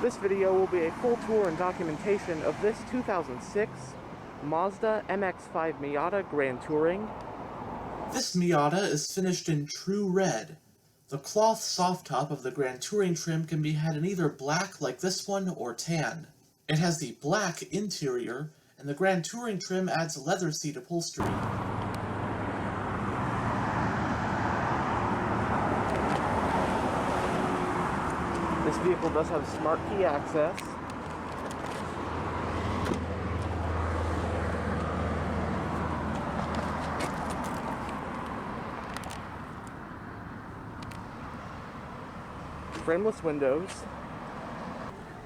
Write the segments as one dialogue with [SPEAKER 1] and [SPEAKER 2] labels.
[SPEAKER 1] This video will be a full tour and documentation of this 2006 Mazda MX-5 Miata Grand Touring.
[SPEAKER 2] This Miata is finished in true red. The cloth soft top of the Grand Touring trim can be had in either black like this one or tan. It has the black interior, and the Grand Touring trim adds leather seat upholstery.
[SPEAKER 1] This vehicle does have smart key access. Frameless windows.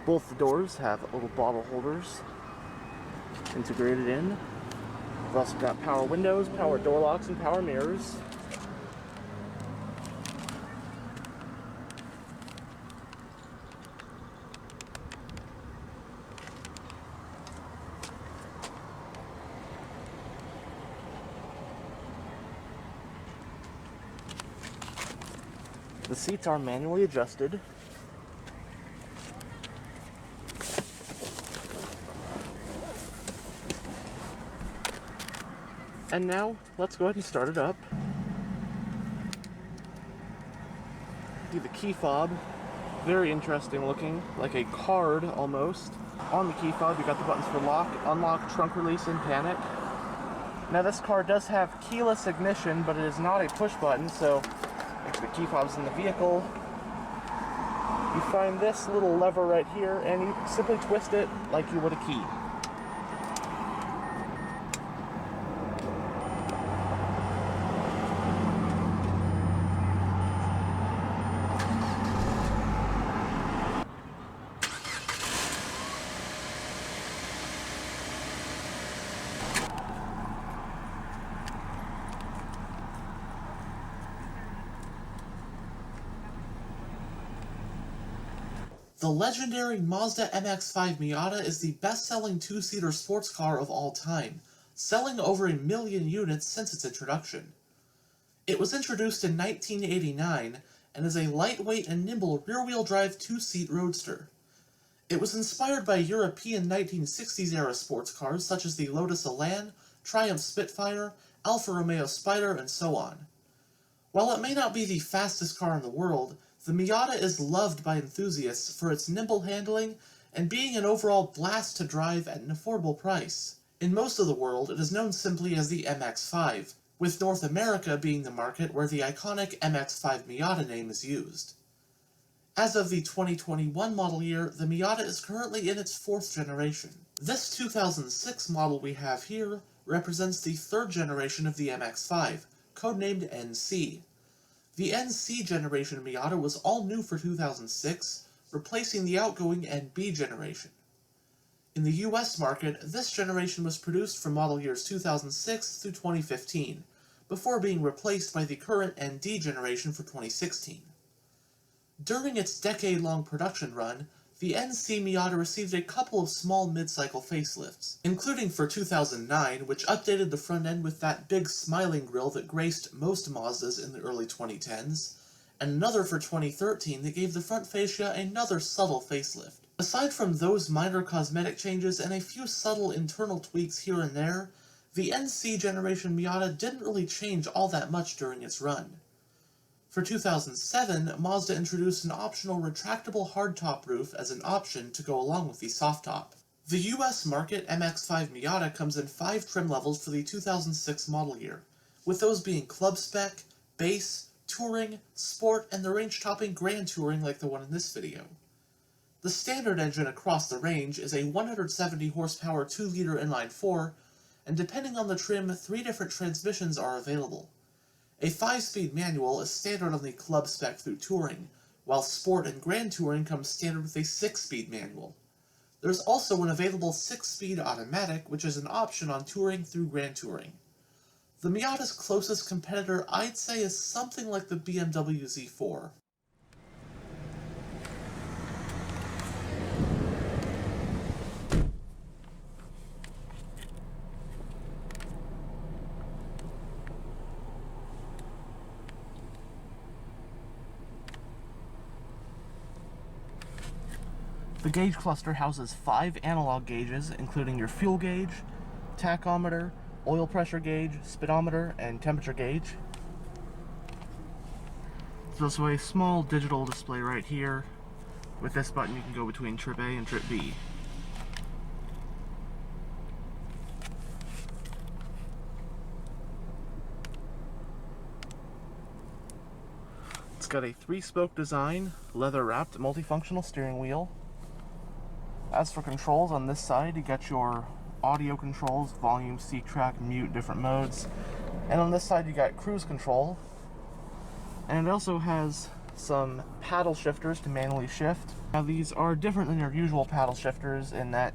[SPEAKER 1] Both the doors have little bottle holders integrated in. We've also got power windows, power door locks, and power mirrors. The seats are manually adjusted. And now, let's go ahead and start it up. See the key fob, very interesting looking, like a card almost. On the key fob, you got the buttons for lock, unlock, trunk release, and panic. Now this car does have keyless ignition, but it is not a push button, so if the key fob's in the vehicle, you find this little lever right here, and you simply twist it like you would a key.
[SPEAKER 2] The legendary Mazda MX-5 Miata is the best-selling two-seater sports car of all time, selling over 1 million units since its introduction. It was introduced in 1989 and is a lightweight and nimble rear-wheel drive two-seat roadster. It was inspired by European 1960s-era sports cars such as the Lotus Elan, Triumph Spitfire, Alfa Romeo Spider, and so on. While it may not be the fastest car in the world, the Miata is loved by enthusiasts for its nimble handling and being an overall blast to drive at an affordable price. In most of the world, it is known simply as the MX-5, with North America being the market where the iconic MX-5 Miata name is used. As of the 2021 model year, the Miata is currently in its 4th generation. This 2006 model we have here represents the 3rd generation of the MX-5, codenamed NC. The NC generation Miata was all new for 2006, replacing the outgoing NB generation. In the US market, this generation was produced from model years 2006 through 2015, before being replaced by the current ND generation for 2016. During its decade-long production run, the NC Miata received a couple of small mid-cycle facelifts, including for 2009, which updated the front end with that big smiling grille that graced most Mazdas in the early 2010s, and another for 2013 that gave the front fascia another subtle facelift. Aside from those minor cosmetic changes and a few subtle internal tweaks here and there, the NC generation Miata didn't really change all that much during its run. For 2007, Mazda introduced an optional retractable hardtop roof as an option to go along with the soft top. The US market MX-5 Miata comes in 5 trim levels for the 2006 model year, with those being Club Spec, Base, Touring, Sport, and the range-topping Grand Touring like the one in this video. The standard engine across the range is a 170 horsepower 2-liter inline-4, and depending on the trim, 3 different transmissions are available. A 5-speed manual is standard on the Club Spec through Touring, while Sport and Grand Touring comes standard with a 6-speed manual. There's also an available 6-speed automatic, which is an option on Touring through Grand Touring. The Miata's closest competitor, I'd say, is something like the BMW Z4.
[SPEAKER 1] The gauge cluster houses 5 analog gauges, including your fuel gauge, tachometer, oil pressure gauge, speedometer, and temperature gauge. There's also a small digital display right here. With this button you can go between trip A and trip B. It's got a 3-spoke design, leather-wrapped, multifunctional steering wheel. As for controls, on this side you got your audio controls, volume, seat track, mute, different modes. And on this side you got cruise control. And it also has some paddle shifters to manually shift. Now these are different than your usual paddle shifters in that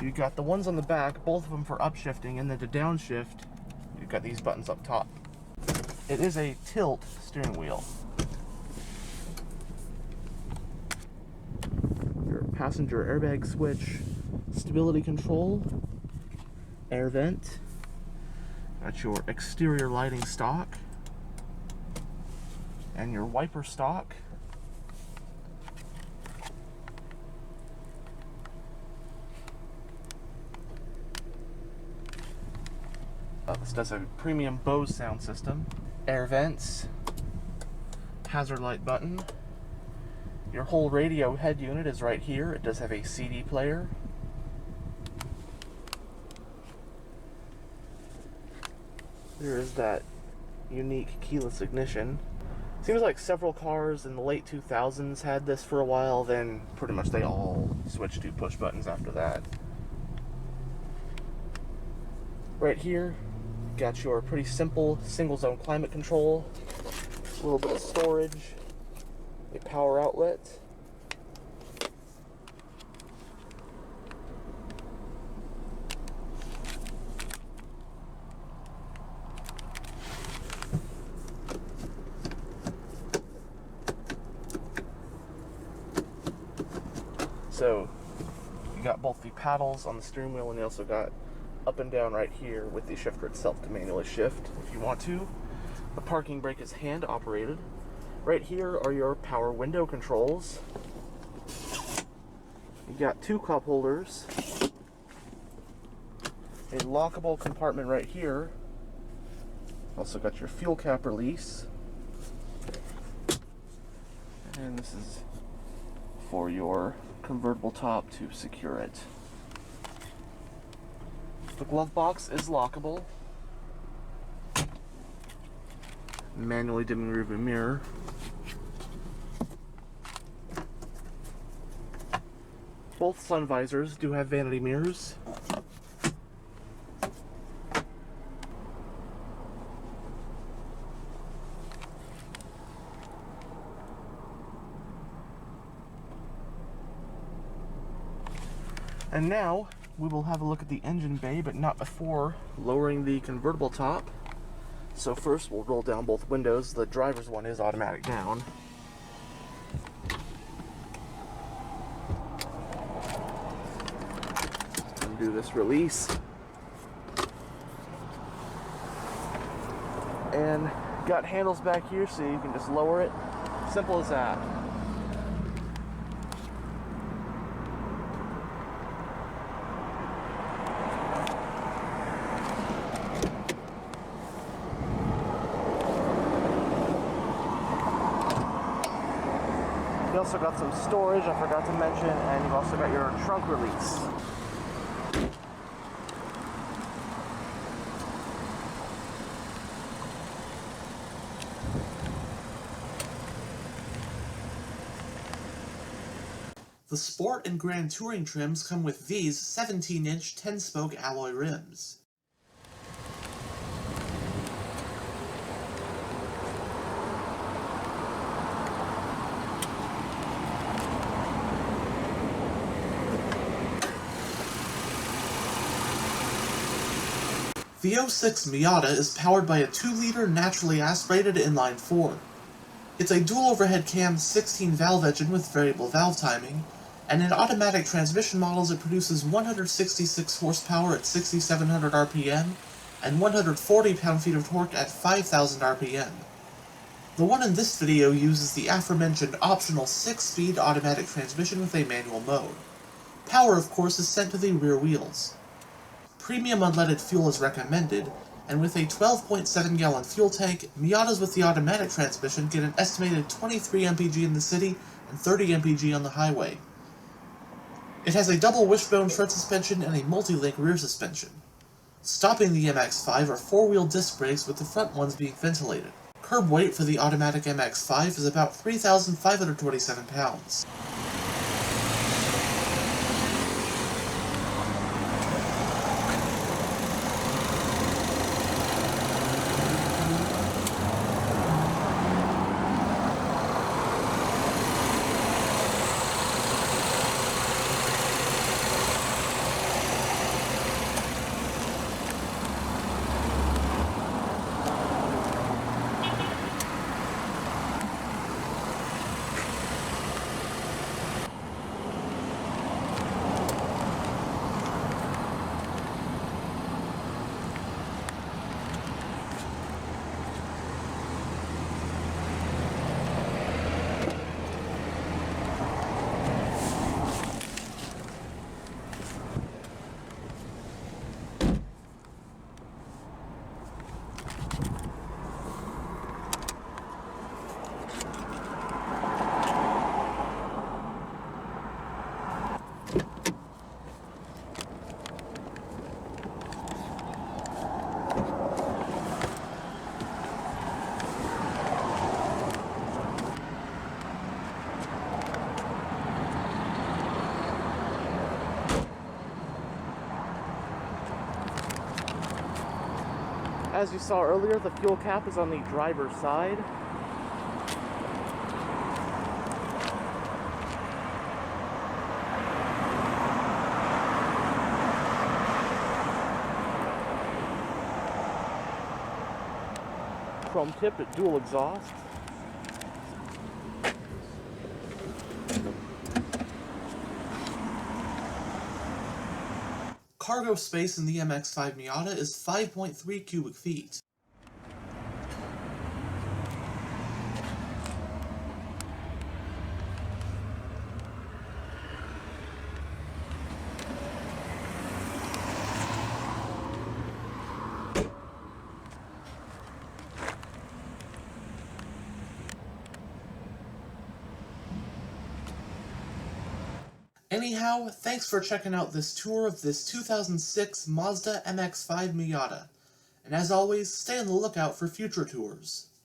[SPEAKER 1] you got the ones on the back, both of them for upshifting, and then to downshift, you've got these buttons up top. It is a tilt steering wheel. Your passenger airbag switch, stability control, air vent, got your exterior lighting stock, and your wiper stock. This does a premium Bose sound system. Air vents, hazard light button. Your whole radio head unit is right here. It does have a CD player. There is that unique keyless ignition. Seems like several cars in the late 2000s had this for a while, then pretty much they all switched to push buttons after that. Right here, got your pretty simple single zone climate control, a little bit of storage, a power outlet, so you got both the paddles on the steering wheel, and you also got up and down right here with the shifter itself to manually shift if you want to. The parking brake is hand operated. Right here are your power window controls. You got 2 cup holders, a lockable compartment right here. Also got your fuel cap release, and this is for your convertible top to secure it. The glove box is lockable. Manually dimming rearview mirror. Both sun visors do have vanity mirrors. And now we will have a look at the engine bay, but not before lowering the convertible top. So first we'll roll down both windows. The driver's one is automatic down. Undo this release. And got handles back here so you can just lower it. Simple as that. You also got some storage, I forgot to mention, and you've also got your trunk release.
[SPEAKER 2] The Sport and Grand Touring trims come with these 17-inch 10-spoke alloy rims. The 06 Miata is powered by a 2-liter naturally aspirated inline-4. It's a dual overhead cam 16-valve engine with variable valve timing, and in automatic transmission models it produces 166 horsepower at 6,700 RPM and 140 pound-feet of torque at 5,000 RPM. The one in this video uses the aforementioned optional 6-speed automatic transmission with a manual mode. Power, of course, is sent to the rear wheels. Premium unleaded fuel is recommended, and with a 12.7-gallon fuel tank, Miatas with the automatic transmission get an estimated 23 mpg in the city and 30 mpg on the highway. It has a double wishbone front suspension and a multi-link rear suspension. Stopping the MX-5 are 4-wheel disc brakes, with the front ones being ventilated. Curb weight for the automatic MX-5 is about 3,527 pounds.
[SPEAKER 1] As you saw earlier, the fuel cap is on the driver's side. Chrome tip at dual exhaust.
[SPEAKER 2] Cargo space in the MX-5 Miata is 5.3 cubic feet. Anyhow, thanks for checking out this tour of this 2006 Mazda MX-5 Miata. And as always, stay on the lookout for future tours.